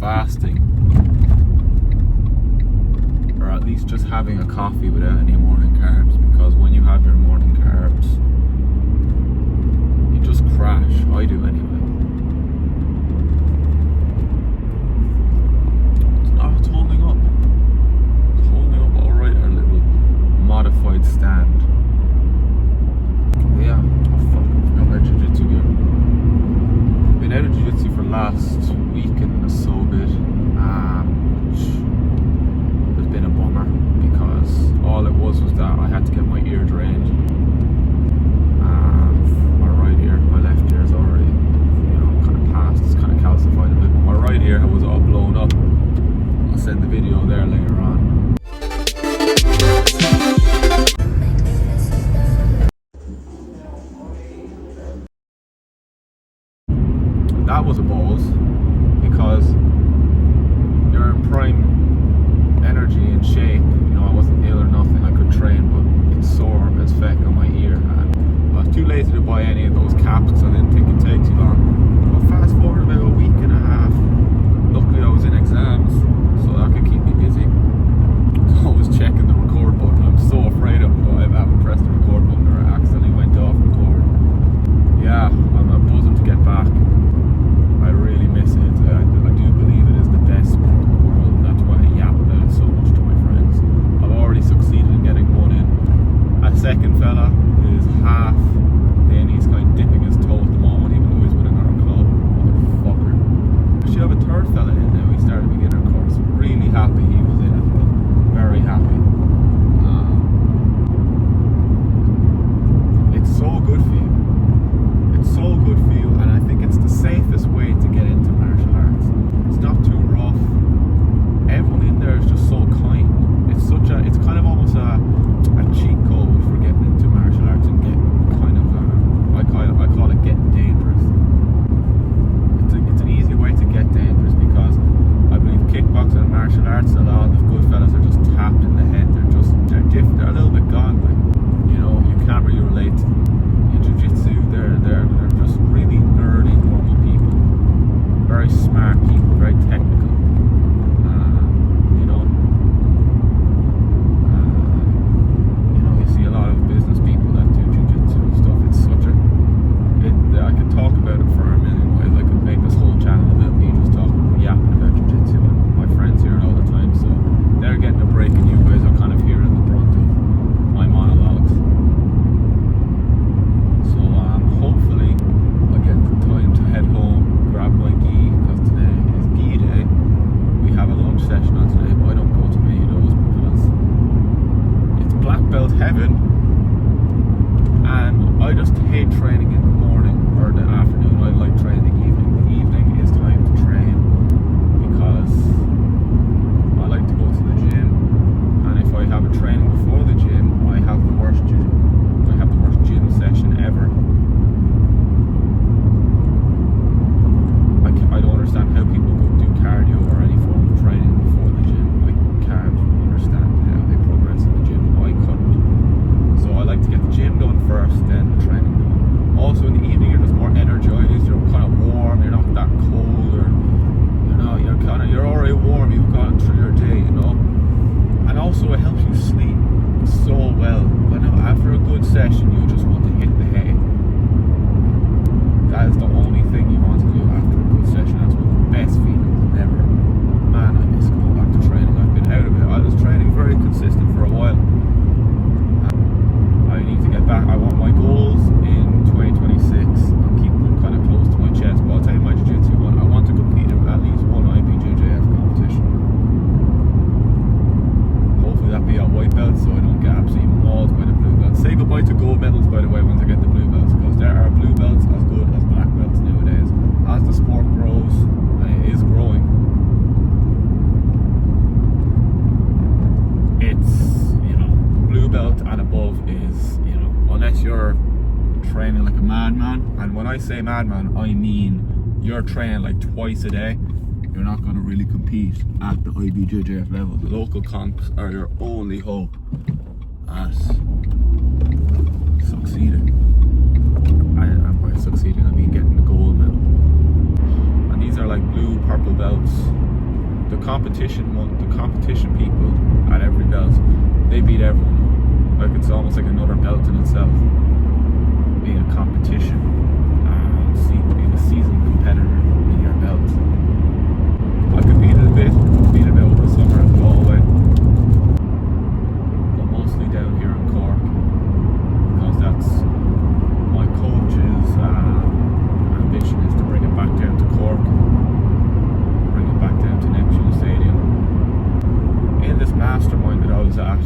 fasting, or at least just having a coffee without any morning carbs, because when you have your morning carbs, you just crash. I do anyway. It's holding up. It's holding up alright, our little modified stand. Yeah, oh fuck, I forgot about Jiu-Jitsu gear. Been out of Jiu-Jitsu for last week and it's so good. Which has been a bummer, because all it was that I had to get my ear drained. My right ear, my left ear is already, kind of past, it's kind of calcified a bit, but my right ear was all blown up. I'll send the video there later on. That was a balls, because you're in prime energy and shape. I wasn't ill or nothing, I could train, but it's sore as feck on my ear, and I was too lazy to buy any of those caps, so I didn't think it'd take too long. But fast forward about a week and a half, luckily I was in exams, so that could keep me busy. I was checking the record button. I'm so afraid I haven't pressed the record button, or I accidentally went off record. Yeah, I'm buzzing to get back. I really miss it. I do believe it is the best sport in the world, and that's why I yap about it so much to my friends. I've already succeeded in getting one in. A second fella is half in, he's kind of dipping his toe at the moment, even though he's with another club. Motherfucker. Actually, I have a third fella in now. He started a beginner course. Really happy he was in as well. Very happy. It's so good for you. It's so good for you, and I think it's the safest way to get into martial arts. It's not too rough. Everyone in there is just so kind. It's kind of almost a cheat code for getting into martial arts and getting kind of I call it getting dangerous. It's an easy way to get dangerous, because I believe kickboxing and martial arts, a lot of the good fellas are just tapped in the head. They're different. They're a little bit gone. You can't really relate to in Jiu-Jitsu. They're just really nerdy, normal people. Very smart people, very technical. You see a lot of business people that do Jiu-Jitsu and stuff. I could talk about it for a million ways. I could make this whole channel about me just yapping about Jiu-Jitsu, and my friends hear it all the time, so they're getting a break, and you guys are kind of hearing the brunt of my monologues. So hopefully I get the time to head home, grab my gi, because today is gi day. We have a lunch session on today, but I don't go to many of those because it's black belt heaven, and I just hate training in the morning or the afternoon. I like training in the evening. The evening is time to train, because I like to go to the gym, and if I have a training before the gym, I have the worst gym session ever. I don't understand how people go do cardio or any form of training before the gym. I can't understand how they progress in the gym. I couldn't. So I like to get the gym done first, then the training done. Also in the evening, you're just more energized. You're kind of warm. You're not that cold, or you're already warm. You've gone through your day, And also it helps you sleep so well. After a good session, you just want to hit the hay. That is the only thing you want to do after a good session. That's one of the best feelings ever. Man, I miss going back to training. I've been out of it. I was training very consistent for a while. I need to get back. I want my goals in 2026. I'll keep them kind of close to my chest, but I'll tell you my Jiu-Jitsu one. I want to compete in at least one IBJJF competition. Hopefully that be a white belt, so I don't get absolutely mauled by the blue belts. Say goodbye to gold medals, by the way, once I get the blue belts, because there are blue belts as good as black belts nowadays. As the sport grows, and it is growing, it's, blue belt and above is, unless you're training like a madman, and when I say madman, I mean you're training like twice a day, you're not going to really compete at the IBJJF level. The local comps are your only hope at succeeding. And by succeeding, I mean getting the gold medal. And these are like blue, purple belts. competition people at every belt, they beat everyone. Like it's almost like another belt in itself. Being a competition, being a seasoned competitor in your belt. I competed a bit over the summer in Galway, but mostly down here in Cork, because that's my coach's ambition is to bring it back down to Cork, bring it back down to Neptune Stadium. In this mastermind that I was at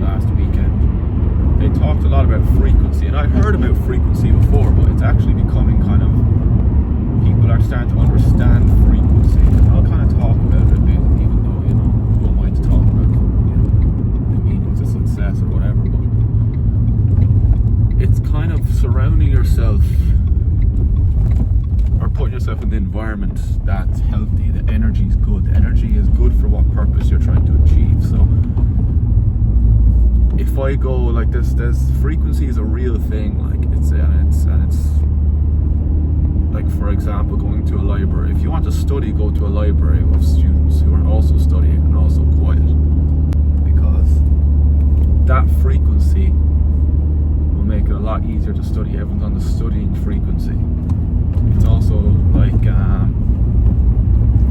last weekend, they talked a lot about frequency, and I'd heard about frequency before, but it's actually becoming kind of, people are starting to understand frequency. And I'll kind of talk about it a bit, even though, you know, who am I to talk about, you know, the meanings of success or whatever, but it's kind of surrounding yourself or putting yourself in the environment that's healthy. The energy is good. The energy is good for what purpose you're trying to achieve. So if I go like this, frequency is a real thing. Like it's like, for example, going to a library. If you want to study, go to a library with students who are also studying and also quiet, because that frequency will make it a lot easier to study. Everyone's on the studying frequency. It's also like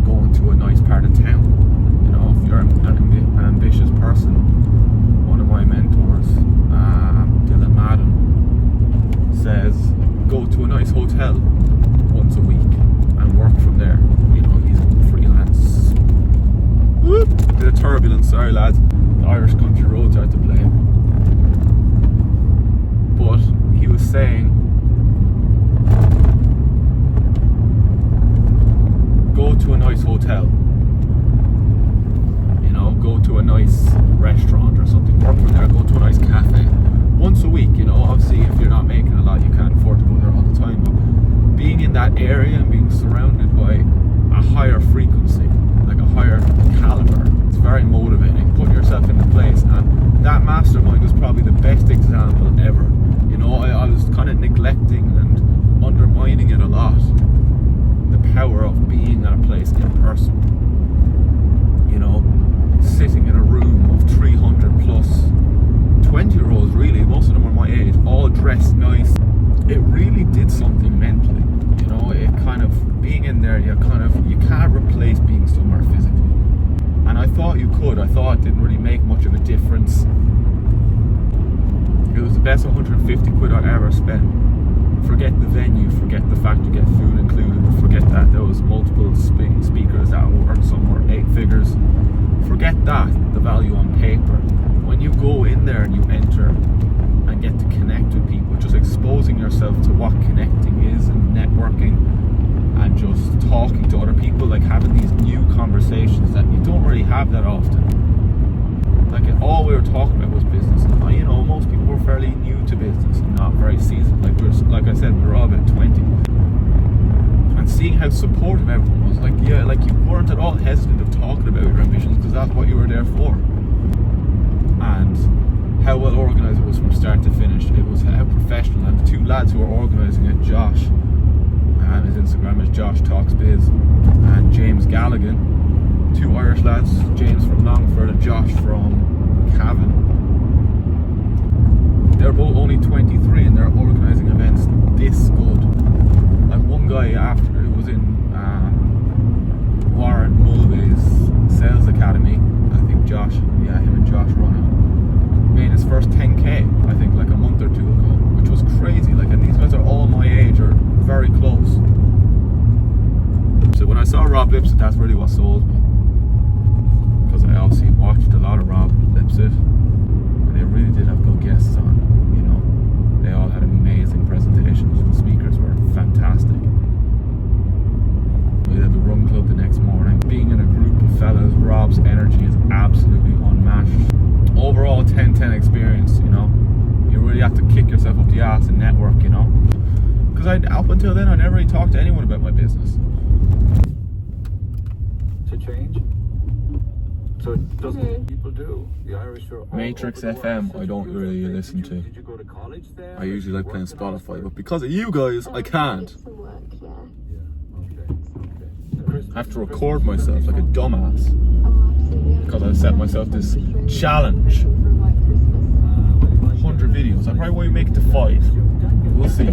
going to a nice part of town. You know, if you're an ambitious person, one of my mentors, Dylan Madden, says go to a nice hotel once a week and work from there. You know, he's freelance. Whoop! Bit of turbulence, sorry lads. The Irish country roads are to blame. But he was saying, go to a nice hotel. You know, go to a nice restaurant or something. Work from there, go to a nice cafe. Once a week, you know, obviously if you're not making a lot, you can't afford to go there all the time, but being in that area and being surrounded by a higher frequency, like a higher caliber, it's very motivating, putting yourself in the place. And that mastermind was probably the best example ever. You know, I was kind of neglecting and undermining it a lot, the power of being at a place in person. You know, sitting in a room of 300 plus 20-year-olds, really, most of them are my age, all dressed nice. It really did something mentally. You know, it kind of, being in there, you can't replace being somewhere physically. And I thought you could. I thought it didn't really make much of a difference. It was the best 150 quid I ever spent. Forget the venue, forget the fact you get food included, forget that there was multiple speakers that were, some were 8 figures. Forget that, the value on paper. When you go in there and you enter and get to connect with people, just exposing yourself to what connecting is and networking and just talking to other people, like having these new conversations that you don't really have that often. Like all we were talking about was business. And, you know, most people were fairly new to business and not very seasoned. Like I said, we were all about 20. And seeing how supportive everyone was, like, yeah, like you weren't at all hesitant of talking about your ambitions, because that's what you were there for. And how well organised it was from start to finish. It was how professional. And the 2 lads who were organising it, Josh, and his Instagram is Josh Talks Biz, and James Galligan, 2 Irish lads, James from Longford and Josh from Cavan. They're both only 23 and they're organising events this good. Like one guy after, it was in Warren Mulvey's Sales Academy, I think Josh, yeah, him and Josh run it, made his first 10k, I think like a month or 2 ago, which was crazy. Like, and these guys are all my age or very close. So when I saw Rob Lipset, that's really what sold me, because I obviously watched a lot of Rob Lipset and they really did have good guests on. You know, they all had amazing presentations. The speakers were fantastic. We had the Rum Club the next morning. Being in a group of fellas, Rob's energy is absolutely unmatched. Overall 10-10 experience, you know. You really have to kick yourself up the ass and network, you know. Because up until then, I never really talked to anyone about my business. To change? So it doesn't people do. The Irish are Matrix FM, I don't really listen to. Did you go to college there? I usually like playing Spotify, but because of you guys, I can't. Yeah, okay. I have to record myself like a dumbass because I set myself this challenge. 100 videos. I probably won't make it to 5. We'll see.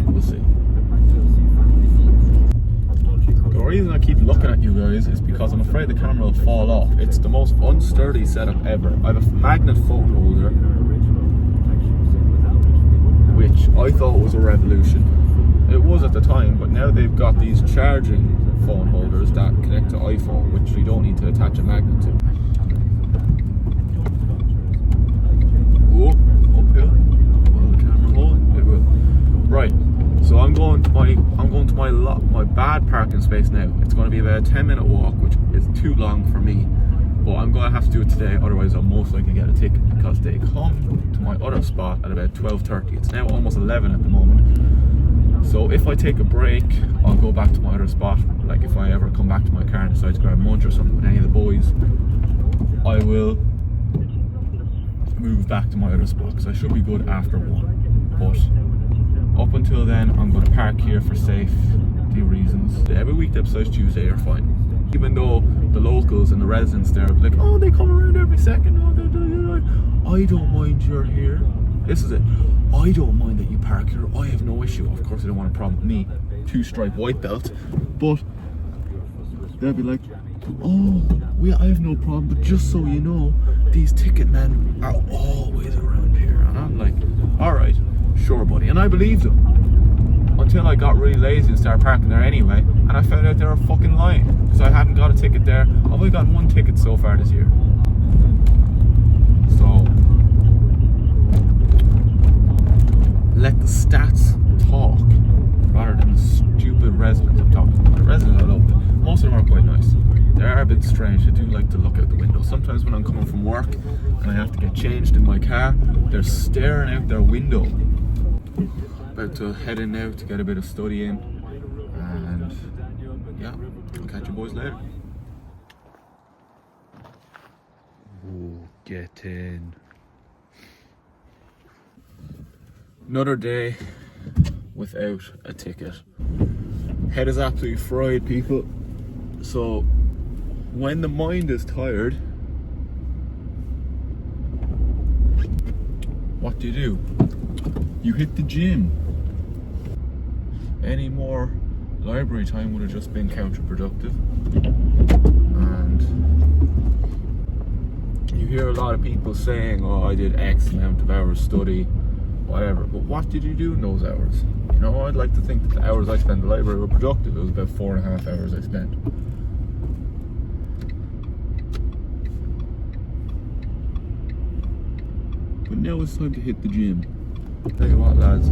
We'll see. The reason I keep looking at you guys is because I'm afraid the camera will fall off. It's the most unsturdy setup ever. I have a magnet phone holder, which I thought was a revolution. It was at the time, but now they've got these charging phone holders that connect to iPhone, which you don't need to attach a magnet to. Whoa, uphill. Will the camera hold? It will. Right. So I'm going to my bad parking space now. It's going to be about a 10-minute walk, which is too long for me. But I'm going to have to do it today, otherwise I'll most likely get a ticket because they come to my other spot at about 12:30. It's now almost 11 at the moment. So if I take a break, I'll go back to my other spot. Like if I ever come back to my car and decide to grab lunch or something with any of the boys, I will move back to my other spot because I should be good after 1. But up until then, I'm going to park here for safety reasons. Every week the episodes Tuesday are fine. Even though the locals and the residents there are like, oh, they come around every second. Oh, I don't mind you're here. This is it. I don't mind that you park here. I have no issue. Of course, they don't want a problem with me. 2-stripe white belt. But they'll be like, oh, I have no problem. But just so you know, these ticket men are always around here. And I'm like, all right, sure, buddy. And I believed them until I got really lazy and started parking there anyway. And I found out they were fucking lying because I hadn't got a ticket there. I've only got 1 ticket so far this year. So let the stats talk rather than the stupid residents I'm talking about. The residents I love them. Most of them are quite nice. They are a bit strange. They do like to look out the window. Sometimes when I'm coming from work and I have to get changed in my car, they're staring out their window. About to head in now to get a bit of study in. And yeah, I'll catch you boys later. Ooh, get in. Another day without a ticket. Head is absolutely fried, people. So when the mind is tired, what do? You hit the gym. Any more library time would have just been counterproductive. And you hear a lot of people saying, oh, I did X amount of hours study, whatever, but what did you do in those hours? You know, I'd like to think that the hours I spent in the library were productive. It was about 4.5 hours I spent. But now it's time to hit the gym. Tell you what, lads,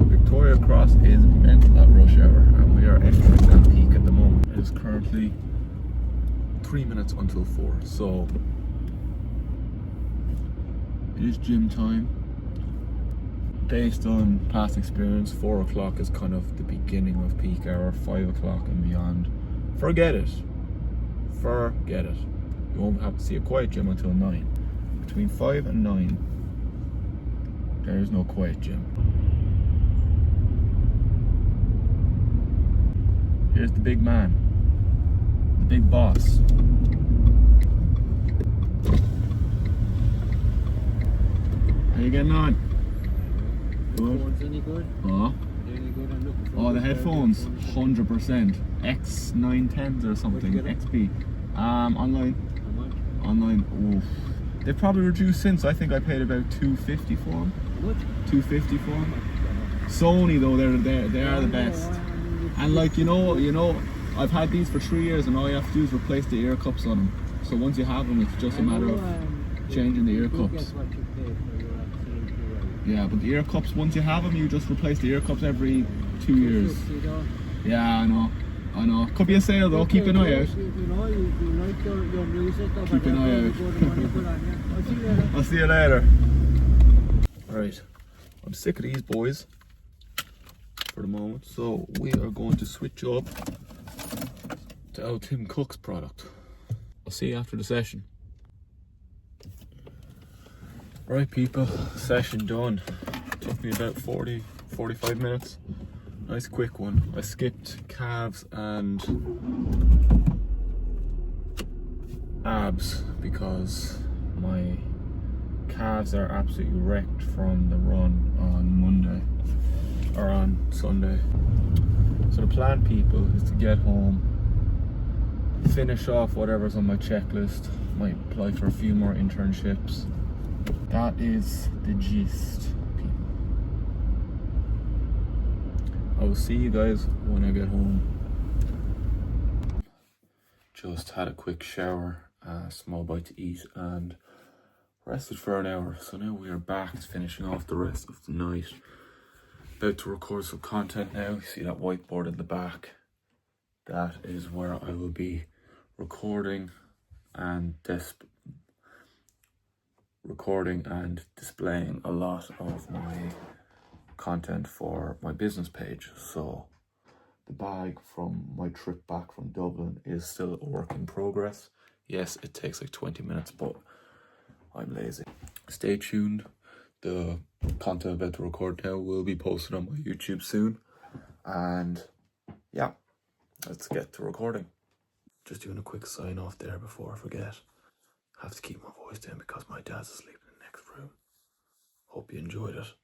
Victoria Cross is mental at rush hour, and we are entering that peak at the moment. It is currently 3 minutes until 4, so it is gym time. Based on past experience, 4 o'clock is kind of the beginning of peak hour. 5 o'clock and beyond, forget it. Forget it. You won't have to see a quiet gym until 9. Between 5 and 9, there is no quiet gym. Here's the big man, the big boss. How you getting on? Good. Any good? Oh, the headphones, 100%. X910s or something. XP. Online. Oof. They've probably reduced since. I think I paid about $250 for them. What? $250 for them. Sony though, they are the best. And like you know, I've had these for 3 years, and all you have to do is replace the ear cups on them. So once you have them, it's just a matter of changing the ear cups. Yeah, but the ear cups, once you have them, you just replace the ear cups every 2 years. Yeah, I know. Could be a sale though, keep an eye out. Keep an eye out. I'll see you later. Right, I'm sick of these boys for the moment, so we are going to switch up to our Tim Cook's product. I'll see you after the session. Right people, session done. Took me about 45 minutes. Nice quick one. I skipped calves and abs because my calves are absolutely wrecked from the run on Monday or on Sunday. So the plan, people, is to get home, finish off whatever's on my checklist, might apply for a few more internships. That is the gist, people. I will see you guys when I get home. Just had a quick shower, a small bite to eat, and rested for an hour. So now we are back finishing off the rest of the night. About to record some content now. You see that whiteboard in the back? That is where I will be recording and displaying a lot of my content for my business page. So the bag from my trip back from Dublin is still a work in progress. Yes, it takes like 20 minutes, but I'm lazy. Stay tuned. The content I'm about to record now will be posted on my YouTube soon. And yeah, let's get to recording. Just doing a quick sign off there before I forget. I have to keep my voice down because my dad's asleep in the next room. Hope you enjoyed it.